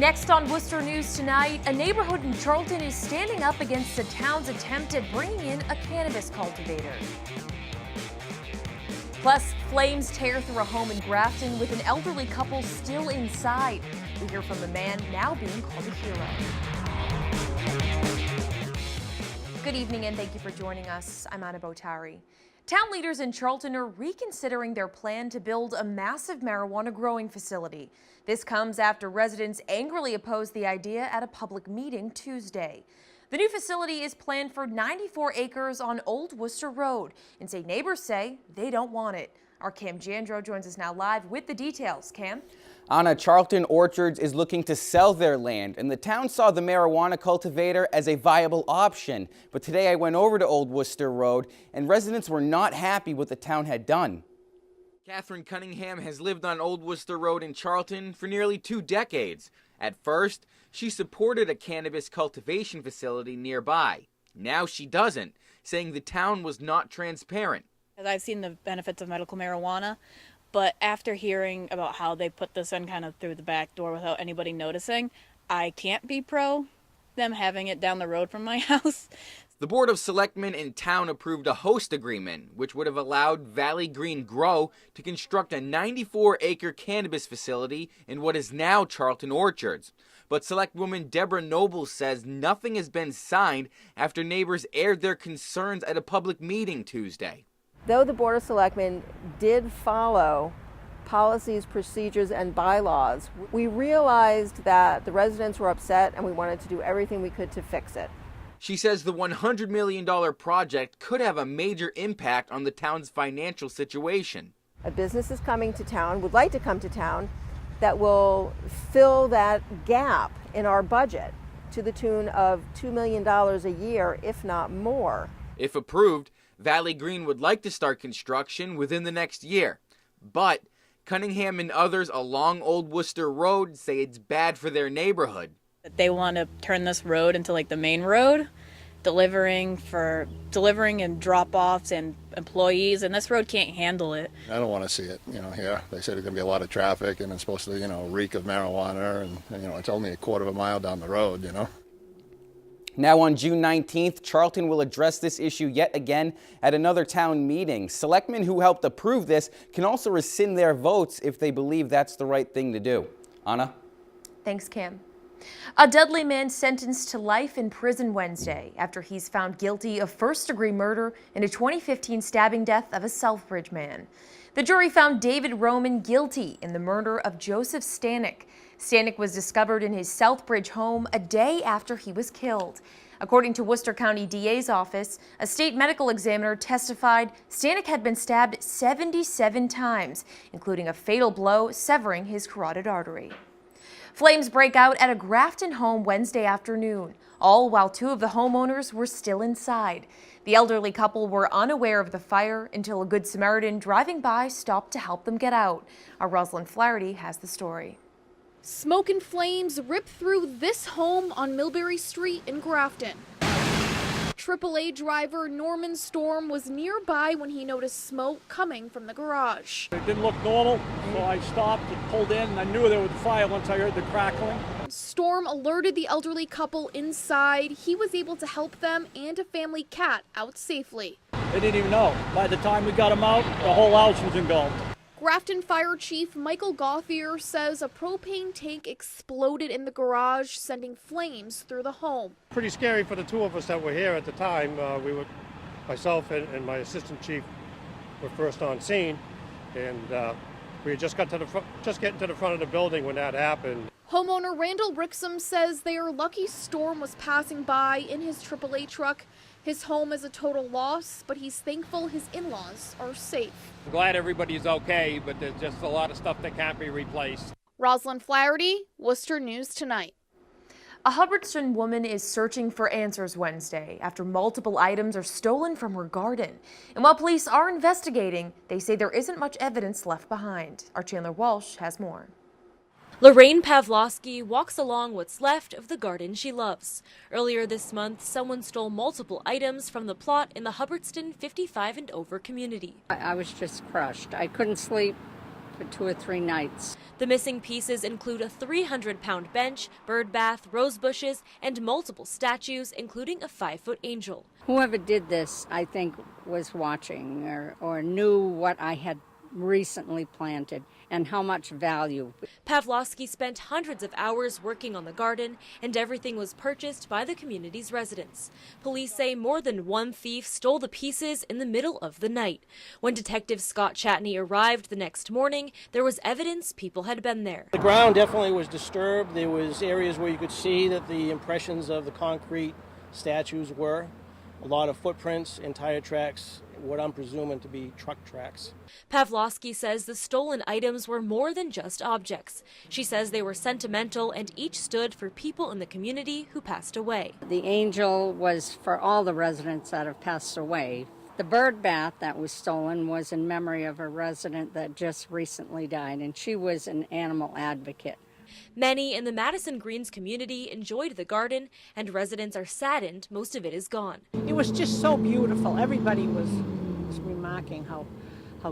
Next on Worcester News Tonight, a neighborhood in Charlton is standing up against the town's attempt at bringing in a cannabis cultivator. Plus, flames tear through a home in Grafton with an elderly couple still inside. We hear from the man now being called a hero. Good evening and thank you for joining us. I'm Anna Botari. Town leaders in Charlton are reconsidering their plan to build a massive marijuana growing facility. This comes after residents angrily opposed the idea at a public meeting Tuesday. The new facility is planned for 94 acres on Old Worcester Road, and neighbors say they don't want it. Our Cam Jandro joins us now live with the details. Cam? Anna, Charlton Orchards is looking to sell their land, and the town saw the marijuana cultivator as a viable option. But today I went over to Old Worcester Road, and residents were not happy what the town had done. Catherine Cunningham has lived on Old Worcester Road in Charlton for nearly 2 decades. At first, she supported a cannabis cultivation facility nearby. Now she doesn't, saying the town was not transparent. I've seen the benefits of medical marijuana, but after hearing about how they put this in kind of through the back door without anybody noticing, I can't be pro them having it down the road from my house. The Board of Selectmen in town approved a host agreement, which would have allowed Valley Green Grow to construct a 94-acre cannabis facility in what is now Charlton Orchards. But Selectwoman Deborah Noble says nothing has been signed after neighbors aired their concerns at a public meeting Tuesday. Though the Board of Selectmen did follow policies, procedures, and bylaws, we realized that the residents were upset and we wanted to do everything we could to fix it. She says the $100 million project could have a major impact on the town's financial situation. A business is coming to town, would like to come to town, that will fill that gap in our budget to the tune of $2 million a year, if not more. If approved, Valley Green would like to start construction within the next year. But Cunningham and others along Old Worcester Road say it's bad for their neighborhood. They want to turn this road into like the main road, delivering and drop-offs and employees, and this road can't handle it. I don't want to see it, here. They said there's going to be a lot of traffic and it's supposed to, reek of marijuana, and it's only a quarter of a mile down the road, Now on June 19th, Charlton will address this issue yet again at another town meeting. Selectmen who helped approve this can also rescind their votes if they believe that's the right thing to do. Anna? Thanks, Cam. A Dudley man sentenced to life in prison Wednesday after he's found guilty of first-degree murder in a 2015 stabbing death of a Sturbridge man. The jury found David Roman guilty in the murder of Joseph Stanek. Stanek was discovered in his Southbridge home a day after he was killed. According to Worcester County DA's office, a state medical examiner testified Stanek had been stabbed 77 times, including a fatal blow severing his carotid artery. Flames break out at a Grafton home Wednesday afternoon, all while 2 of the homeowners were still inside. The elderly couple were unaware of the fire until a Good Samaritan driving by stopped to help them get out. Our Rosalind Flaherty has the story. Smoke and flames rip through this home on Millbury Street in Grafton. AAA driver Norman Storm was nearby when he noticed smoke coming from the garage. It didn't look normal, so I stopped and pulled in, and I knew there was fire once I heard the crackling. Storm alerted the elderly couple inside. He was able to help them and a family cat out safely. They didn't even know. By the time we got them out, the whole house was engulfed. Grafton Fire Chief Michael Gauthier says a propane tank exploded in the garage, sending flames through the home. Pretty scary for the 2 of us that were here at the time. Myself and my assistant chief were first on scene, and we had just getting to the front of the building when that happened. Homeowner Randall Rixom says they are lucky Storm was passing by in his AAA truck. His home is a total loss, but he's thankful his in-laws are safe. I'm glad everybody's okay, but there's just a lot of stuff that can't be replaced. Rosalind Flaherty, Worcester News Tonight. A Hubbardston woman is searching for answers Wednesday after multiple items are stolen from her garden. And while police are investigating, they say there isn't much evidence left behind. Our Chandler Walsh has more. Lorraine Pavlovsky walks along what's left of the garden she loves. Earlier this month, someone stole multiple items from the plot in the Hubbardston 55 and over community. I was just crushed. I couldn't sleep for 2 or 3 nights. The missing pieces include a 300-pound bench, bird bath, rose bushes, and multiple statues, including a 5-foot angel. Whoever did this, I think, was watching or knew what I had recently planted and how much value. Pavlovsky spent hundreds of hours working on the garden, and everything was purchased by the community's residents. Police say more than one thief stole the pieces in the middle of the night. When Detective Scott Chatney arrived the next morning, there was evidence people had been there. The ground definitely was disturbed. There was areas where you could see that the impressions of the concrete statues were. A lot of footprints and tire tracks, what I'm presuming to be truck tracks. Pavlovsky says the stolen items were more than just objects. She says they were sentimental and each stood for people in the community who passed away. The angel was for all the residents that have passed away. The bird bath that was stolen was in memory of a resident that just recently died, and she was an animal advocate. Many in the Madison Greens community enjoyed the garden, and residents are saddened most of it is gone. It was just so beautiful. Everybody was remarking how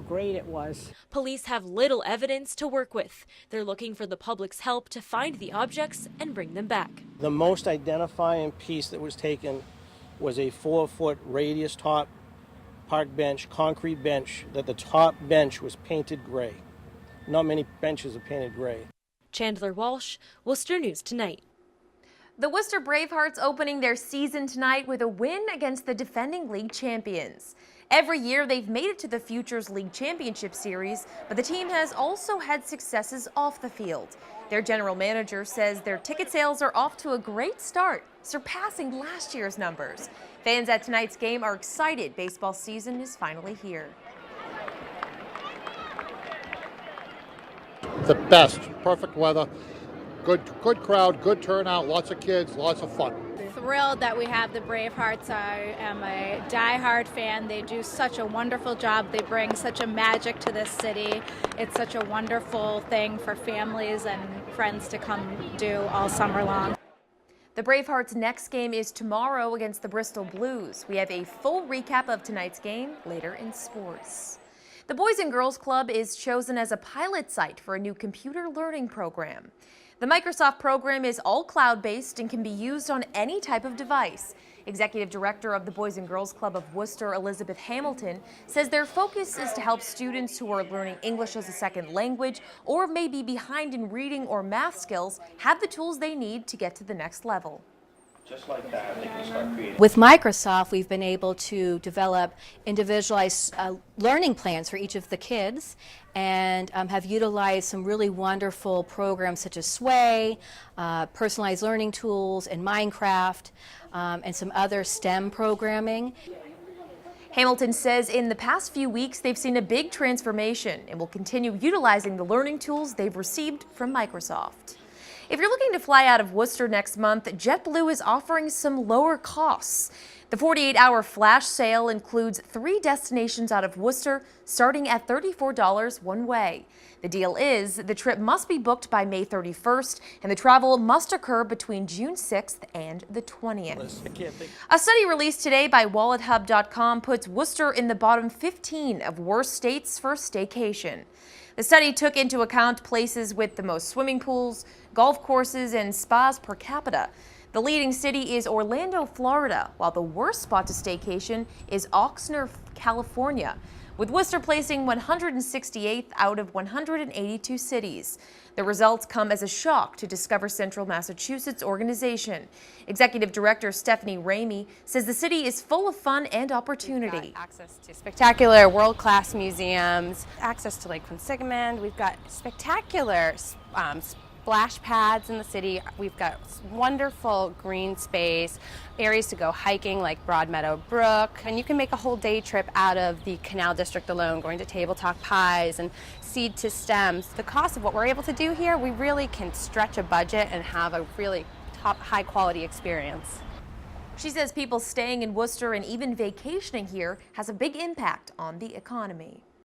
great it was. Police have little evidence to work with. They're looking for the public's help to find the objects and bring them back. The most identifying piece that was taken was a 4-foot radius top park bench, concrete bench, that the top bench was painted gray. Not many benches are painted gray. Chandler Walsh, Worcester News Tonight. The Worcester Bravehearts opening their season tonight with a win against the defending league champions. Every year they've made it to the Futures League Championship Series, but the team has also had successes off the field. Their general manager says their ticket sales are off to a great start, surpassing last year's numbers. Fans at tonight's game are excited. Baseball season is finally here. The best, perfect weather, good crowd, good turnout, lots of kids, lots of fun. Thrilled that we have the Bravehearts. I am a diehard fan. They do such a wonderful job. They bring such a magic to this city. It's such a wonderful thing for families and friends to come do all summer long. The Bravehearts' next game is tomorrow against the Bristol Blues. We have a full recap of tonight's game later in sports. The Boys and Girls Club is chosen as a pilot site for a new computer learning program. The Microsoft program is all cloud-based and can be used on any type of device. Executive Director of the Boys and Girls Club of Worcester, Elizabeth Hamilton, says their focus is to help students who are learning English as a second language or may be behind in reading or math skills have the tools they need to get to the next level. Just like that, they can start creating. With Microsoft, we've been able to develop individualized learning plans for each of the kids and have utilized some really wonderful programs such as Sway, personalized learning tools, and Minecraft, and some other STEM programming. Hamilton says in the past few weeks they've seen a big transformation and will continue utilizing the learning tools they've received from Microsoft. If you're looking to fly out of Worcester next month, JetBlue is offering some lower costs. The 48-hour flash sale includes 3 destinations out of Worcester, starting at $34 one way. The deal is the trip must be booked by May 31st, and the travel must occur between June 6th and the 20th. A study released today by WalletHub.com puts Worcester in the bottom 15 of worst states for staycation. The study took into account places with the most swimming pools, golf courses, and spas per capita. The leading city is Orlando, Florida, while the worst spot to staycation is Oxnard, California, with Worcester placing 168th out of 182 cities. The results come as a shock to Discover Central Massachusetts organization. Executive Director Stephanie Ramey says the city is full of fun and opportunity. We've got access to spectacular world-class museums, access to Lake Quinsigamond. We've got spectacular splash pads in the city. We've got wonderful green space, areas to go hiking like Broadmeadow Brook, and you can make a whole day trip out of the Canal District alone, going to Tabletop Pies and Seed to Stems. The cost of what we're able to do here, we really can stretch a budget and have a really top high quality experience. She says people staying in Worcester and even vacationing here has a big impact on the economy.